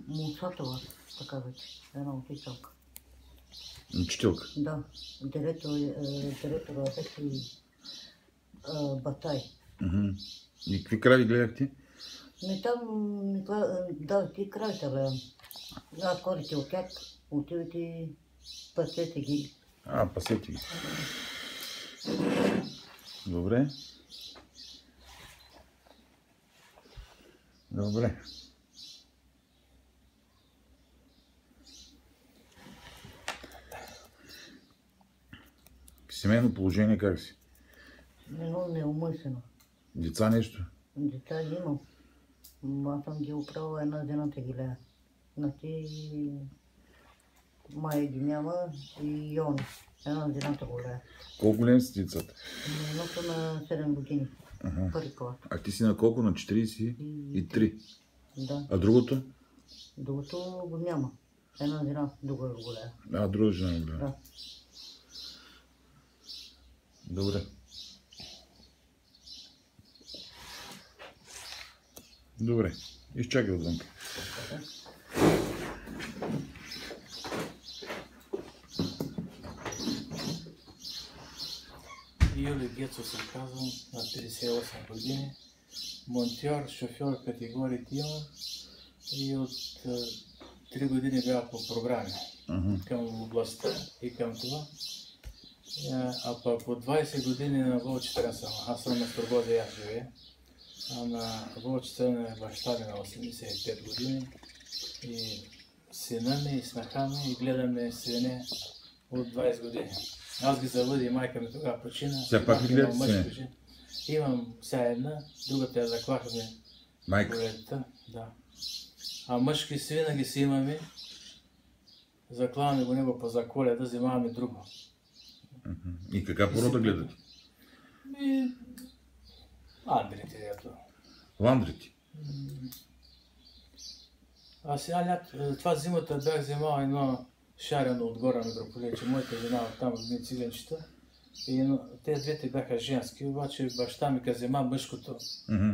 Мусатова, така вече, една учителка. Учителка? Да, директора беше Батай. И какви крави гледахте? Там, да, ти кравите гледам. Аз корите от тях, отивате и пасете ги. Пасете ги. Добре. Добре. Семейно положение как си? Едно неумислено. Деца нещо? Деца имам. Аз съм ги оправила, една жената ги гледа. Значи Майя ги няма и Йони. Една жената го гледа. Колко големи са децата? Едното на 7 години. Първи клас. А ти си на колко? На 43? Да. А другото? Другото го няма. Една жена, друга го гледа. Друга жена го гледа. Да. Добре. Добре. Изчакай отвънка. Юли Гецо се казвам, на 38 години. Монтьор, шофьор категории имам и от 3 години бях по програми към областта и към това. А пък по 20 години на Волчител съм. Аз съм на Строгоза, аз живея. А на Волчител е баща ми на 85 години. И сина ми и снаха ми и гледаме свине от 20 години. Аз ги завъди, майка ми тогава почина. Сега пак ли гледате свине? Имам сега една, другата я заклахме. Майка? Да. А мъжки свинаги си имаме. Заклаваме го него по Коледа, взимаваме друго. И каква порода гледате? Ландрите, ето. Ландрите? А сега това зимата бях взимал едно шарено отгоре на Митрополия, че моята жена оттам едни циганчета. И те двете бяха женски, обаче баща ми взема мъжкото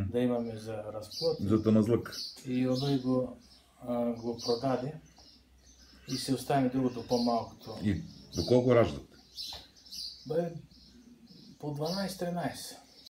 да имаме за разплод. За тамазлък. И оной го продаде и се остави другото по-малкото. И до колко раждат? По 12-13.